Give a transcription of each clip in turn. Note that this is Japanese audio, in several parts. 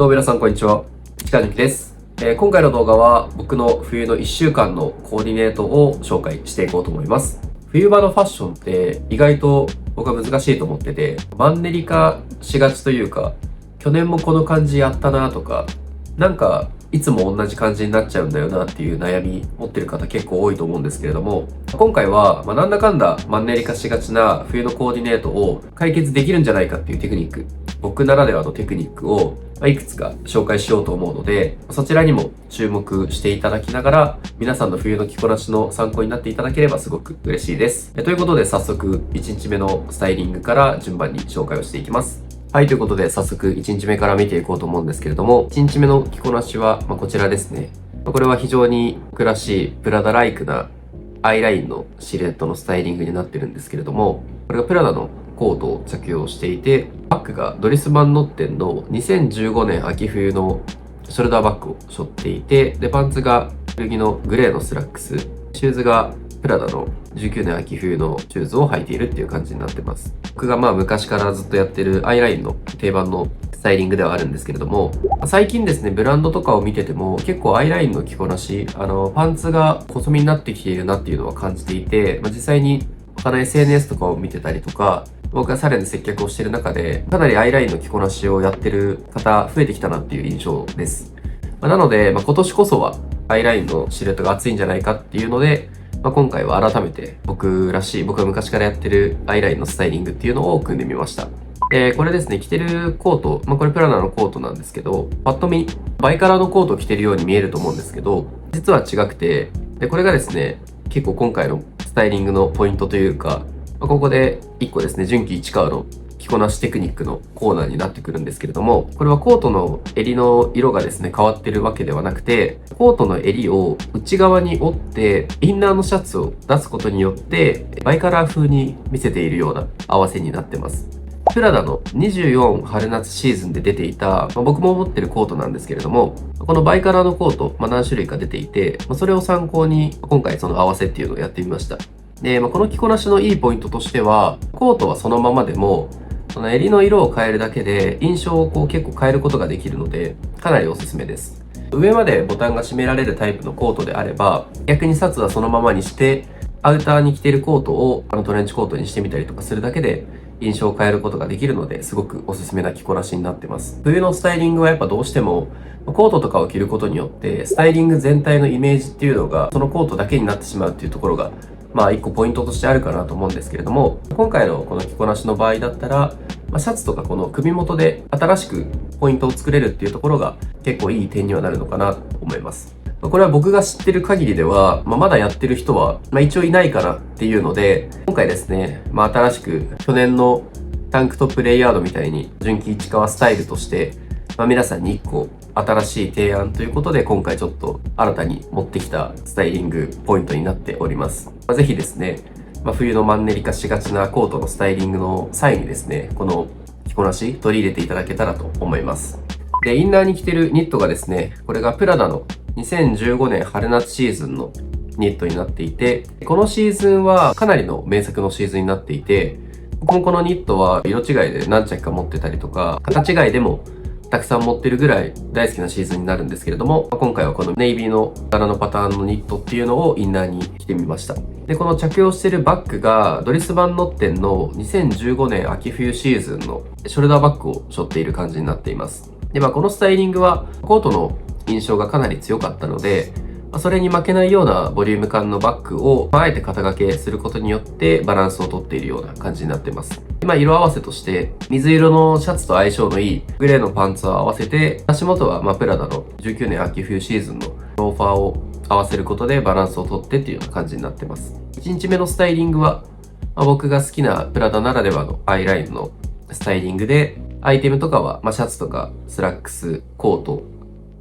どうも皆さんこんにちは。近貫です。今回の動画は僕の冬の1週間のコーディネートを紹介していこうと思います。冬場のファッションって意外と僕は難しいと思ってて、マンネリ化しがちというか、去年もこの感じやったなとか、なんかいつも同じ感じになっちゃうんだよなっていう悩み持ってる方結構多いと思うんですけれども、今回はなんだかんだマンネリ化しがちな冬のコーディネートを解決できるんじゃないかっていうテクニック、僕ならではのテクニックをいくつか紹介しようと思うので、そちらにも注目していただきながら、皆さんの冬の着こなしの参考になっていただければすごく嬉しいです。ということで早速1日目のスタイリングから順番に紹介をしていきます。はい、ということで早速1日目から見ていこうと思うんですけれども、1日目の着こなしは、こちらですね。これは非常に僕らしいプラダライクなアイラインのシルエットのスタイリングになってるんですけれども、これがプラダのコートを着用していて、バッグがドリス・バンノッテンの2015年秋冬のショルダーバッグを背負っていて、で、パンツが古着のグレーのスラックス、シューズがプラダの19年秋冬のシューズを履いているっていう感じになってます。僕が昔からずっとやってるアイラインの定番のスタイリングではあるんですけれども、最近ですね、ブランドとかを見てても結構アイラインの着こなし、パンツが細身になってきているなっていうのは感じていて、実際に他の SNS とかを見てたりとか、僕がさらに接客をしている中で、かなりアイラインの着こなしをやってる方増えてきたなっていう印象です。なので、今年こそはアイラインのシルエットが熱いんじゃないかっていうので、今回は改めて僕らしい、僕が昔からやってるアイラインのスタイリングっていうのを組んでみました。これですね、着てるコート、これプラダのコートなんですけど、パッと見、バイカラーのコートを着てるように見えると思うんですけど、実は違くて、これがですね、結構今回のスタイリングのポイントというか、ここで1個ですね、純喜市川の着こなしテクニックのコーナーになってくるんですけれども、これはコートの襟の色がですね、変わってるわけではなくて、コートの襟を内側に折って、インナーのシャツを出すことによって、バイカラー風に見せているような合わせになってます。プラダの24春夏シーズンで出ていた、僕も持ってるコートなんですけれども、このバイカラーのコート、何種類か出ていて、それを参考に今回その合わせっていうのをやってみました。で、この着こなしのいいポイントとしては、コートはそのままでも、その襟の色を変えるだけで印象を結構変えることができるので、かなりおすすめです。上までボタンが閉められるタイプのコートであれば、逆にシャツはそのままにして、アウターに着ているコートをトレンチコートにしてみたりとかするだけで、印象を変えることができるので、すごくおすすめな着こなしになってます。冬のスタイリングはやっぱどうしても、コートとかを着ることによって、スタイリング全体のイメージっていうのが、そのコートだけになってしまうっていうところが、一個ポイントとしてあるかなと思うんですけれども、今回のこの着こなしの場合だったら、シャツとかこの首元で新しくポイントを作れるっていうところが結構いい点にはなるのかなと思います。これは僕が知ってる限りでは、まだやってる人は、一応いないかなっていうので、今回ですね、新しく去年のタンクトップレイヤードみたいに純喜市川スタイルとして、皆さんに1個新しい提案ということで今回ちょっと新たに持ってきたスタイリングポイントになっております。ぜひですね、冬のマンネリ化しがちなコートのスタイリングの際にですね、この着こなし取り入れていただけたらと思います。で、インナーに着てるニットがですね、これがプラダの2015年春夏シーズンのニットになっていて、このシーズンはかなりの名作のシーズンになっていて、僕もこのニットは色違いで何着か持ってたりとか、形違いでもたくさん持ってるぐらい大好きなシーズンになるんですけれども、今回はこのネイビーの柄のパターンのニットっていうのをインナーに着てみました。で、この着用しているバッグがドリス・バンノッテンの2015年秋冬シーズンのショルダーバッグを背負っている感じになっています。で、このスタイリングはコートの印象がかなり強かったので、それに負けないようなボリューム感のバッグを、あえて肩掛けすることによってバランスをとっているような感じになっています。色合わせとして、水色のシャツと相性のいいグレーのパンツを合わせて、足元はプラダの19年秋冬シーズンのローファーを合わせることでバランスをとってっていうような感じになってます。1日目のスタイリングは、僕が好きなプラダならではのアイラインのスタイリングで、アイテムとかは、シャツとかスラックス、コート、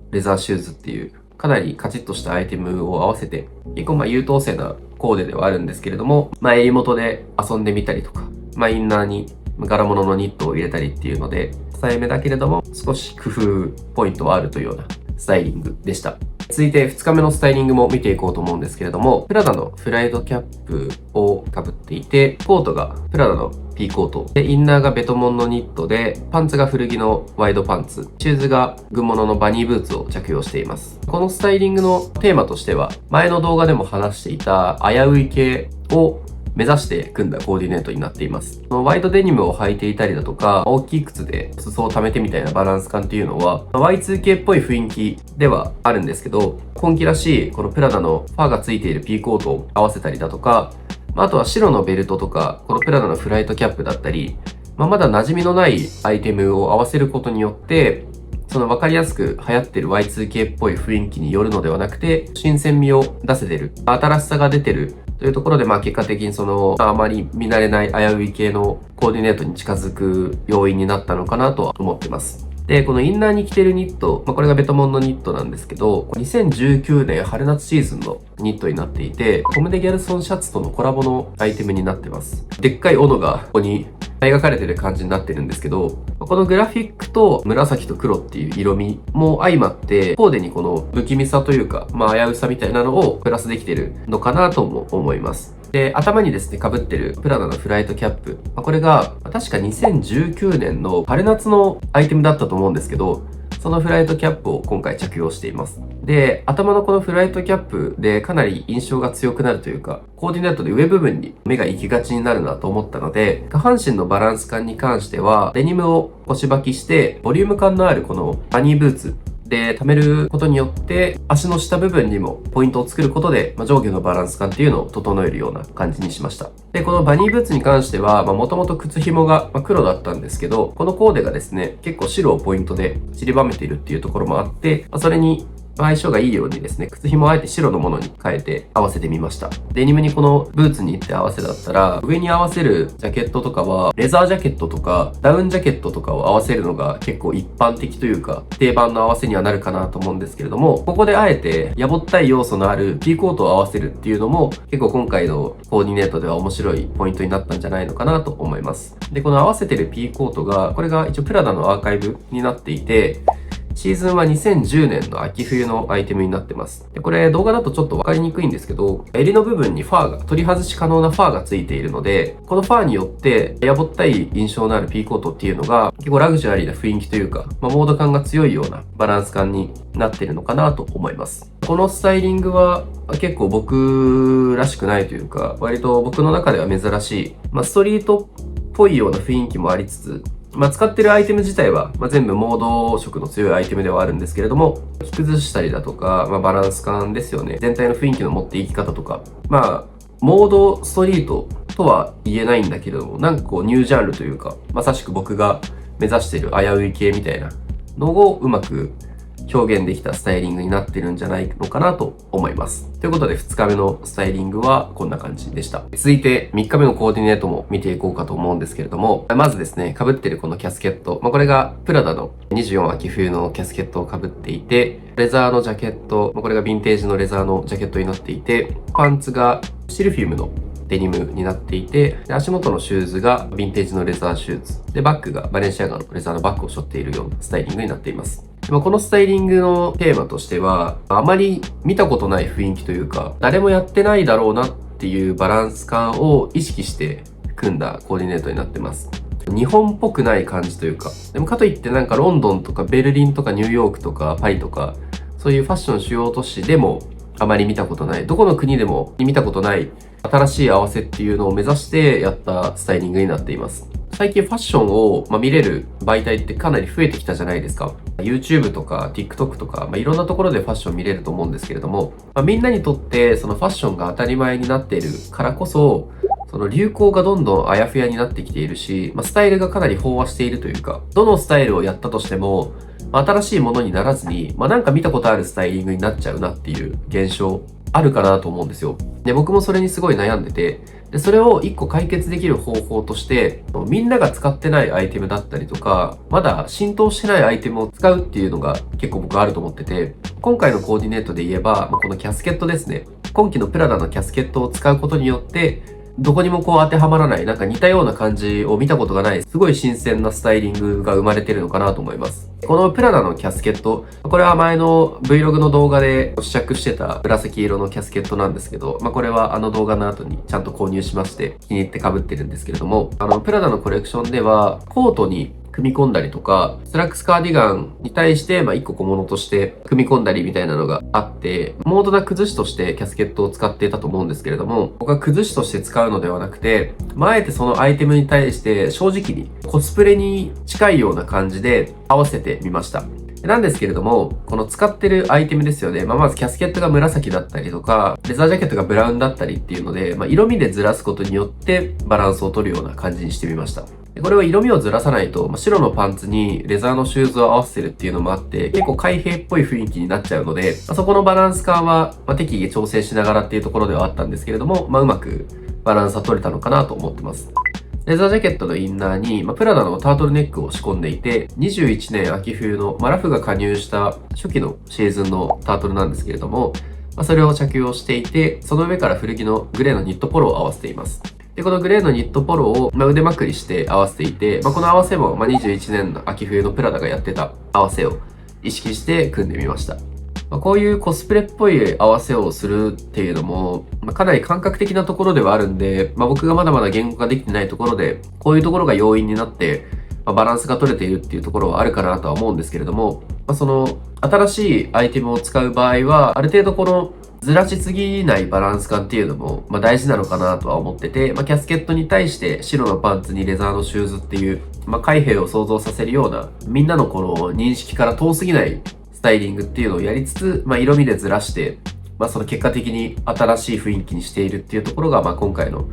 レザーシューズっていうかなりカチッとしたアイテムを合わせて、結構優等生なコーデではあるんですけれども、襟元で遊んでみたりとか、インナーに柄物のニットを入れたりっていうので、抑えめだけれども少し工夫ポイントはあるというようなスタイリングでした。続いて2日目のスタイリングも見ていこうと思うんですけれども、プラダのフライドキャップを被っていて、コートがプラダのピーコート。で、インナーがベトモンのニットで、パンツが古着のワイドパンツ。シューズが軍物のバニーブーツを着用しています。このスタイリングのテーマとしては、前の動画でも話していた危うい系を目指して組んだコーディネートになっています。ワイドデニムを履いていたりだとか、大きい靴で裾を溜めてみたいなバランス感っていうのは、Y2K っぽい雰囲気ではあるんですけど、今季らしいこのプラダのファーがついているピーコートを合わせたりだとか、あとは白のベルトとか、このプラダのフライトキャップだったり、まだ馴染みのないアイテムを合わせることによって、その分かりやすく流行ってる Y2K っぽい雰囲気によるのではなくて、新鮮味を出せてる、新しさが出てるというところで、結果的にあまり見慣れない危うい系のコーディネートに近づく要因になったのかなとは思ってます。で、このインナーに着てるニット、これがベトモンのニットなんですけど、2019年春夏シーズンのニットになっていて、トム・デ・ギャルソンシャツとのコラボのアイテムになってます。でっかい斧がここに描かれてる感じになってるんですけど、このグラフィックと紫と黒っていう色味も相まって、コーデにこの不気味さというか、危うさみたいなのをプラスできてるのかなとも思います。で、頭にですね、被ってるプラダのフライトキャップ。これが、確か2019年の春夏のアイテムだったと思うんですけど、そのフライトキャップを今回着用しています。で、頭のこのフライトキャップでかなり印象が強くなるというか、コーディネートで上部分に目が行きがちになるなと思ったので、下半身のバランス感に関しては、デニムを腰履きして、ボリューム感のあるこのバニーブーツ、で、溜めることによって、足の下部分にもポイントを作ることで、上下のバランス感っていうのを整えるような感じにしました。で、このバニーブーツに関しては、もともと靴紐が黒だったんですけど、このコーデがですね、結構白をポイントで散りばめているっていうところもあって、それに相性がいいようにですね、靴紐をあえて白のものに変えて合わせてみました。デニムにこのブーツに行って合わせだったら、上に合わせるジャケットとかは、レザージャケットとか、ダウンジャケットとかを合わせるのが結構一般的というか、定番の合わせにはなるかなと思うんですけれども、ここであえて、やぼったい要素のあるピーコートを合わせるっていうのも、結構今回のコーディネートでは面白いポイントになったんじゃないのかなと思います。で、この合わせてるピーコートが、これが一応プラダのアーカイブになっていて、シーズンは2010年の秋冬のアイテムになってます。で、これ動画だとちょっとわかりにくいんですけど、襟の部分にファーが、取り外し可能なファーがついているので、このファーによってやぼったい印象のあるピーコートっていうのが結構ラグジュアリーな雰囲気というか、モード感が強いようなバランス感になってるのかなと思います。このスタイリングは結構僕らしくないというか、割と僕の中では珍しい、ストリートっぽいような雰囲気もありつつ、使ってるアイテム自体は、全部モード色の強いアイテムではあるんですけれども、着崩したりだとか、バランス感ですよね。全体の雰囲気の持っていき方とか、モードストリートとは言えないんだけれども、ニュージャンルというか、まさしく僕が目指している危うい系みたいなのをうまく表現できたスタイリングになってるんじゃないのかなと思います。ということで2日目のスタイリングはこんな感じでした。続いて3日目のコーディネートも見ていこうかと思うんですけれども、まずですね、被ってるこのキャスケット。これがプラダの24秋冬のキャスケットを被っていて、レザーのジャケット、これがヴィンテージのレザーのジャケットになっていて、パンツがシルフィムのデニムになっていて、足元のシューズがヴィンテージのレザーシューズ。で、バッグがバレンシアガのレザーのバッグを背負っているようなスタイリングになっています。このスタイリングのテーマとしては、あまり見たことない雰囲気というか、誰もやってないだろうなっていうバランス感を意識して組んだコーディネートになってます。日本っぽくない感じというか、でもかといってロンドンとかベルリンとかニューヨークとかパリとか、そういうファッション主要都市でもあまり見たことない、どこの国でも見たことない新しい合わせっていうのを目指してやったスタイリングになっています。最近ファッションを見れる媒体ってかなり増えてきたじゃないですか。YouTube とか TikTok とか、いろんなところでファッション見れると思うんですけれども、みんなにとってそのファッションが当たり前になっているからこそ、その流行がどんどんあやふやになってきているし、スタイルがかなり飽和しているというか、どのスタイルをやったとしても、新しいものにならずに、見たことあるスタイリングになっちゃうなっていう現象あるかなと思うんですよ。で、僕もそれにすごい悩んでて、で、それを一個解決できる方法として、みんなが使ってないアイテムだったりとか、まだ浸透してないアイテムを使うっていうのが結構僕あると思ってて、今回のコーディネートで言えば、このキャスケットですね。今季のプラダのキャスケットを使うことによって、どこにもこう当てはまらない、なんか似たような感じを見たことがない、すごい新鮮なスタイリングが生まれてるのかなと思います。このプラダのキャスケット、これは前の Vlog の動画で試着してた紫色のキャスケットなんですけど、これはあの動画の後にちゃんと購入しまして気に入って被ってるんですけれども、プラダのコレクションではコートに組み込んだりとか、スラックスカーディガンに対して、一個小物として組み込んだりみたいなのがあって、モードな崩しとしてキャスケットを使っていたと思うんですけれども、僕は崩しとして使うのではなくて、あえてそのアイテムに対して正直にコスプレに近いような感じで合わせてみました。なんですけれども、この使ってるアイテムですよね。まずキャスケットが紫だったりとか、レザージャケットがブラウンだったりっていうので、色味でずらすことによってバランスを取るような感じにしてみました。これは色味をずらさないと、白のパンツにレザーのシューズを合わせてるっていうのもあって、結構開閉っぽい雰囲気になっちゃうので、そこのバランス感は、適宜調整しながらっていうところではあったんですけれども、うまくバランスは取れたのかなと思ってます。レザージャケットのインナーに、プラダのタートルネックを仕込んでいて、21年秋冬の、ラフが加入した初期のシーズンのタートルなんですけれども、それを着用していて、その上から古着のグレーのニットポロを合わせています。で、このグレーのニットポロを、腕まくりして合わせていて、この合わせも、21年の秋冬のプラダがやってた合わせを意識して組んでみました。こういうコスプレっぽい合わせをするっていうのも、かなり感覚的なところではあるんで、僕がまだまだ言語化できてないところで、こういうところが要因になって、バランスが取れているっていうところはあるかなとは思うんですけれども、その新しいアイテムを使う場合は、ある程度このずらしすぎないバランス感っていうのも、大事なのかなとは思ってて、キャスケットに対して白のパンツにレザーのシューズっていう、開閉を想像させるような、みんなのこの認識から遠すぎないスタイリングっていうのをやりつつ、色味でずらして、その結果的に新しい雰囲気にしているっていうところが、今回の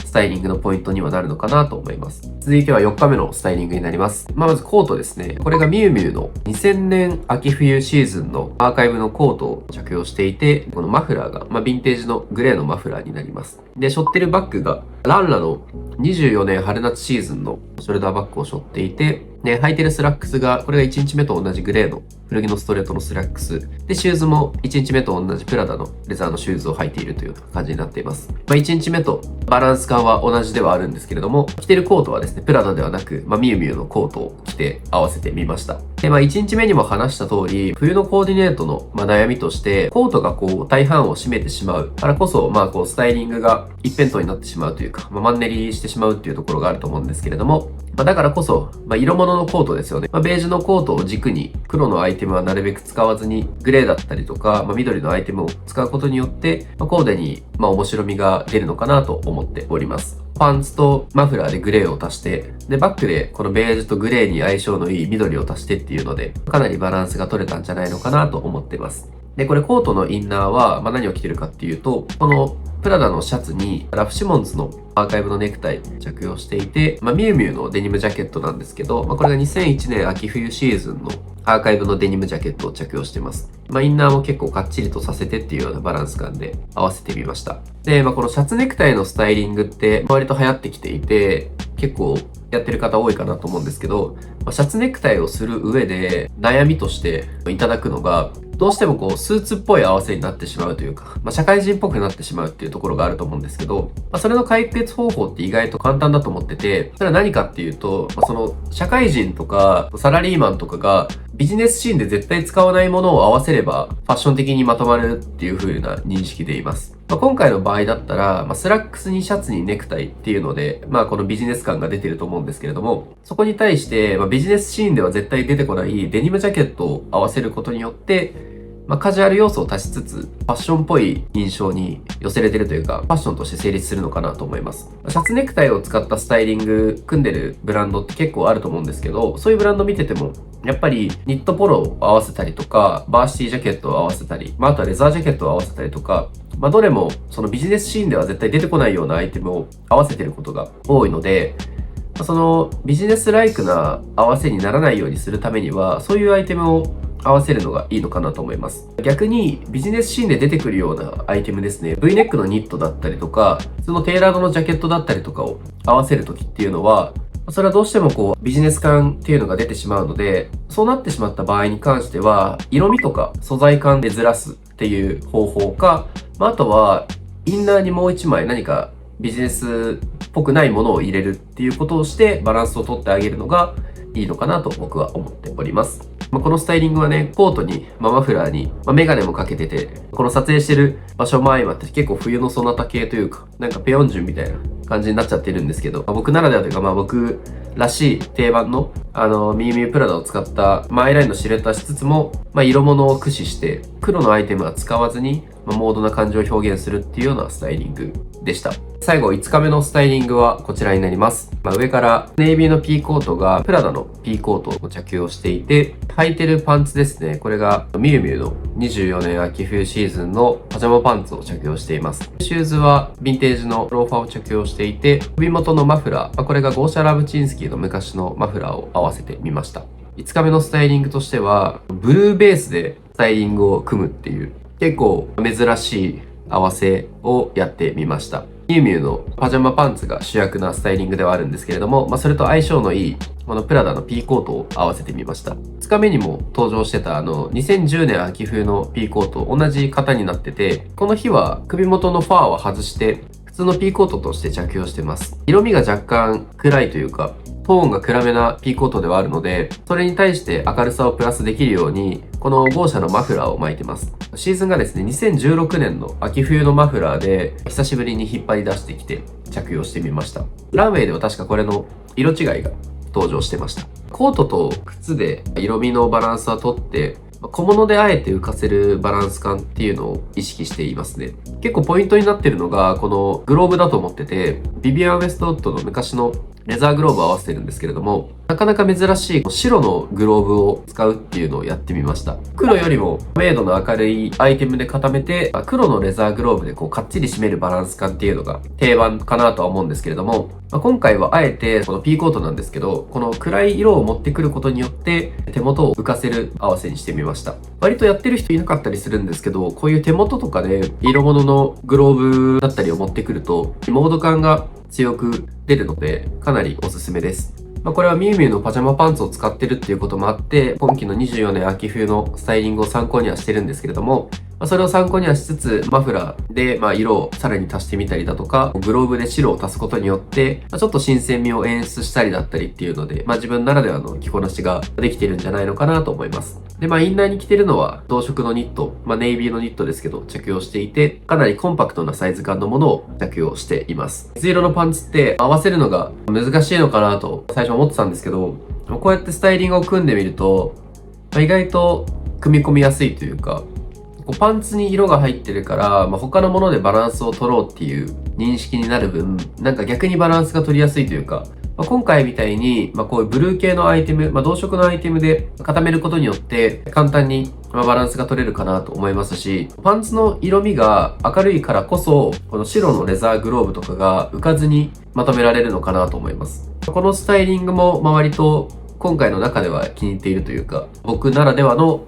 スタイリングのポイントにはなるのかなと思います。続いては4日目のスタイリングになります。まずコートですね。これがミュウミュウの2000年秋冬シーズンのアーカイブのコートを着用していて、このマフラーが、ヴィンテージのグレーのマフラーになります。で、背負ってるバッグがランラの24年春夏シーズンのショルダーバッグを背負っていて、で、履いてるスラックスが、これが1日目と同じグレーの古着のストレートのスラックス。で、シューズも1日目と同じプラダのレザーのシューズを履いているという感じになっています。1日目とバランス感は同じではあるんですけれども、着てるコートはですね、プラダではなく、ミュウミュウのコートを着て合わせてみました。で、1日目にも話した通り、冬のコーディネートの悩みとして、コートが大半を占めてしまうからこそ、スタイリングが一辺倒になってしまうというか、マンネリしてしまうっていうところがあると思うんですけれども、だからこそ、色物のコートですよね。ベージュのコートを軸に、黒のアイテムはなるべく使わずに、グレーだったりとか、緑のアイテムを使うことによって、コーデに、面白みが出るのかなと思っております。パンツとマフラーでグレーを足して、で、バックでこのベージュとグレーに相性のいい緑を足してっていうので、かなりバランスが取れたんじゃないのかなと思ってます。で、これコートのインナーは、何を着てるかっていうと、このプラダのシャツにラフシモンズのアーカイブのネクタイ着用していて、ミュウミュウのデニムジャケットなんですけど、これが2001年秋冬シーズンのアーカイブのデニムジャケットを着用してます。インナーも結構かっちりとさせてっていうようなバランス感で合わせてみました。で、このシャツネクタイのスタイリングって割と流行ってきていて、結構やってる方多いかなと思うんですけど、シャツネクタイをする上で悩みとしていただくのが、どうしてもスーツっぽい合わせになってしまうというか、社会人っぽくなってしまうっていうところがあると思うんですけど、それの解決方法って意外と簡単だと思ってて、それは何かっていうと、その社会人とかサラリーマンとかがビジネスシーンで絶対使わないものを合わせればファッション的にまとまるっていう風な認識でいます。今回の場合だったら、スラックスにシャツにネクタイっていうので、このビジネス感が出てると思うんですけれども、そこに対して、ビジネスシーンでは絶対出てこないデニムジャケットを合わせることによって、カジュアル要素を足しつつ、ファッションっぽい印象に寄せれてるというか、ファッションとして成立するのかなと思います。シャツネクタイを使ったスタイリング組んでるブランドって結構あると思うんですけど、そういうブランド見てても、やっぱりニットポロを合わせたりとか、バーシティジャケットを合わせたり、あとはレザージャケットを合わせたりとか、どれもそのビジネスシーンでは絶対出てこないようなアイテムを合わせてることが多いので、そのビジネスライクな合わせにならないようにするためには、そういうアイテムを合わせるのがいいのかなと思います。逆にビジネスシーンで出てくるようなアイテムですね。V ネックのニットだったりとか、普通のテーラードのジャケットだったりとかを合わせるときっていうのは、それはどうしてもビジネス感っていうのが出てしまうので、そうなってしまった場合に関しては、色味とか素材感でずらすっていう方法か、あとはインナーにもう一枚何かビジネスっぽくないものを入れるっていうことをしてバランスを取ってあげるのがいいのかなと僕は思っております。このスタイリングはね、コートに、マフラーに、メガネもかけてて、この撮影してる場所も相まって結構冬のそなた系というか、なんかペヨンジュンみたいな感じになっちゃってるんですけど、僕ならではというか、僕らしい定番の、ミュウミュウプラダを使った、アイラインのシルエットはしつつも、色物を駆使して、黒のアイテムは使わずに、モードな感じを表現するっていうようなスタイリングでした。最後、5日目のスタイリングはこちらになります。上からネイビーのピーコートがプラダのピーコートを着用していて、履いてるパンツですね。これがミュウミュウの24年秋冬シーズンのパジャマパンツを着用しています。シューズはヴィンテージのローファーを着用していて、首元のマフラー、これがゴーシャ・ラブチンスキーの昔のマフラーを合わせてみました。5日目のスタイリングとしては、ブルーベースでスタイリングを組むっていう、結構珍しい合わせをやってみました。ミュウミュウのパジャマパンツが主役なスタイリングではあるんですけれども、それと相性のいいこのプラダのピーコートを合わせてみました。2日目にも登場してた2010年秋冬のピーコート、同じ型になってて、この日は首元のファーを外して普通のピーコートとして着用してます。色味が若干暗いというか、トーンが暗めなピーコートではあるので、それに対して明るさをプラスできるように、このゴーシャのマフラーを巻いてます。シーズンがですね、2016年の秋冬のマフラーで、久しぶりに引っ張り出してきて着用してみました。ランウェイでは確かこれの色違いが登場してました。コートと靴で色味のバランスはとって、小物であえて浮かせるバランス感っていうのを意識していますね。結構ポイントになってるのが、このグローブだと思ってて、ビビアン・ウェストウッドの昔のレザーグローブを合わせてるんですけれども、なかなか珍しい白のグローブを使うっていうのをやってみました。黒よりも明度の明るいアイテムで固めて、黒のレザーグローブでかっちり締めるバランス感っていうのが定番かなとは思うんですけれども、今回はあえてこのピーコートなんですけど、この暗い色を持ってくることによって手元を浮かせる合わせにしてみました。割とやってる人いなかったりするんですけど、こういう手元とかで色物のグローブだったりを持ってくると、モード感が強く出るので、かなりおすすめです。これはミュウミュウのパジャマパンツを使ってるっていうこともあって、今季の24年秋冬のスタイリングを参考にはしてるんですけれども、それを参考にはしつつ、マフラーで、色をさらに足してみたりだとか、グローブで白を足すことによって、ちょっと新鮮味を演出したりだったりっていうので、自分ならではの着こなしができてるんじゃないのかなと思います。で、インナーに着てるのは同色のニット、ネイビーのニットですけど、着用していて、かなりコンパクトなサイズ感のものを着用しています。水色のパンツって合わせるのが難しいのかなと最初思ってたんですけど、こうやってスタイリングを組んでみると、意外と組み込みやすいというか、パンツに色が入ってるから、他のものでバランスを取ろうっていう認識になる分、なんか逆にバランスが取りやすいというか、今回みたいに、こういうブルー系のアイテム、同色のアイテムで固めることによって簡単にバランスが取れるかなと思いますし、パンツの色味が明るいからこそ、この白のレザーグローブとかが浮かずにまとめられるのかなと思います。このスタイリングも割と今回の中では気に入っているというか、僕ならではの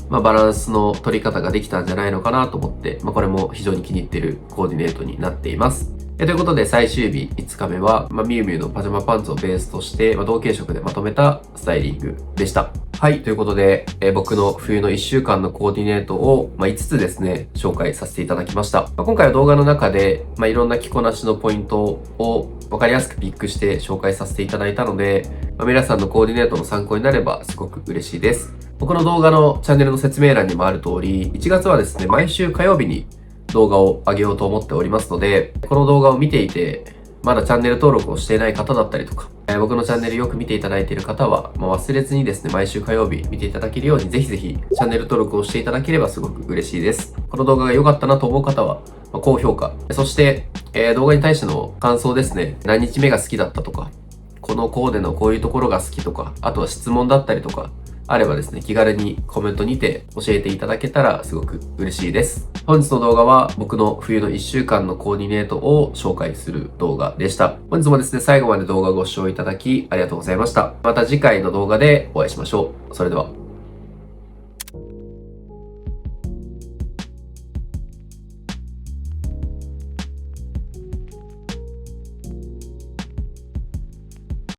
バランスの取り方ができたんじゃないのかなと思って、これも非常に気に入っているコーディネートになっています。ということで最終日5日目は、ミュウミュウのパジャマパンツをベースとして、同系色でまとめたスタイリングでした。はい、ということで、僕の冬の1週間のコーディネートを、5つですね、紹介させていただきました。今回は動画の中で、いろんな着こなしのポイントを分かりやすくピックして紹介させていただいたので、皆さんのコーディネートの参考になればすごく嬉しいです。僕の動画のチャンネルの説明欄にもある通り、1月はですね、毎週火曜日に動画を上げようと思っておりますので、この動画を見ていて、まだチャンネル登録をしていない方だったりとか、僕のチャンネルよく見ていただいている方は、忘れずにですね、毎週火曜日見ていただけるように、ぜひぜひチャンネル登録をしていただければすごく嬉しいです。この動画が良かったなと思う方は、高評価。そして、動画に対しての感想ですね。何日目が好きだったとか、このコーデのこういうところが好きとか、あとは質問だったりとか、あればですね、気軽にコメントにて教えていただけたらすごく嬉しいです。本日の動画は僕の冬の1週間のコーディネートを紹介する動画でした。本日もですね、最後まで動画をご視聴いただきありがとうございました。また次回の動画でお会いしましょう。それでは。